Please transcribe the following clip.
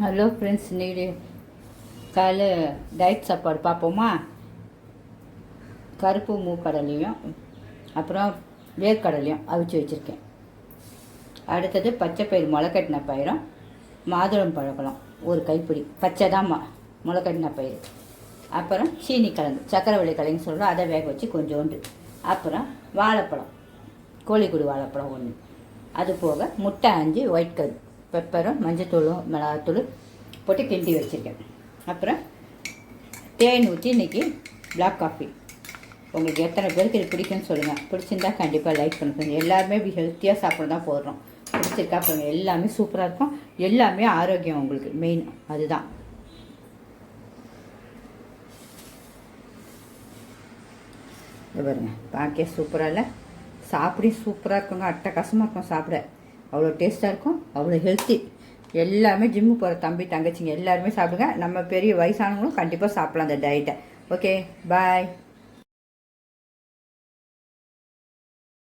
Hello friends, இன்னைக்கு காலை diet சாப்பாடு பார்ப்போமா? கருப்பு மூக்கடலையும் அப்புறம் வேர்க்கடலையும் அவிச்சு வச்சுருக்கேன். அடுத்தது பச்சைப்பயிறு முளைக்கட்டின பயிரும் மாதுளம் பழப்பழம் ஒரு கைப்பிடி பச்சை தான் முளைக்கட்டின பயிர். அப்புறம் சீனி கிழங்கு, சக்கரை கிழங்கு சொல்கிறோம், அதை வேக வச்சு கொஞ்சோண்டு. அப்புறம் வாழைப்பழம், கோழிக்குடி வாழைப்பழம் ஒன்று. அது போக முட்டை 5, ஒயிட் கரு, பெப்பரும் மஞ்சத்தூளும் மிளகாத்தூள் போட்டு கிண்டி வச்சுருக்கேன். அப்புறம் தேன் ஊற்றி இன்றைக்கி பிளாக் காஃபி. உங்களுக்கு எத்தனை பேருக்கு இது பிடிக்கும்னு சொல்லுங்கள். பிடிச்சிருந்தா கண்டிப்பாக லைக் பண்ணுங்க. எல்லாருமே இப்படி ஹெல்த்தியாக சாப்பிட தான் போடுறோம். பிடிச்சிருக்கா பாருங்கள், எல்லாமே சூப்பராக இருக்கும். எல்லாமே ஆரோக்கியம் உங்களுக்கு மெயின், அதுதான். இது பாருங்க, பார்க்க சூப்பராக இல்லை? சாப்பிடி சூப்பராக இருக்குங்க. அட்டகாசமாக இருக்கும் சாப்பிட. அவ்வளோ டேஸ்ட்டாக இருக்கும், அவ்வளோ ஹெல்த்தி. எல்லாமே ஜிம்மு போகிற தம்பி தங்கச்சிங்க எல்லாருமே சாப்பிடுங்க. நம்ம பெரிய வயசானவங்களும் கண்டிப்பாக சாப்பிடலாம் அந்த டயட்டை. ஓகே, பாய்.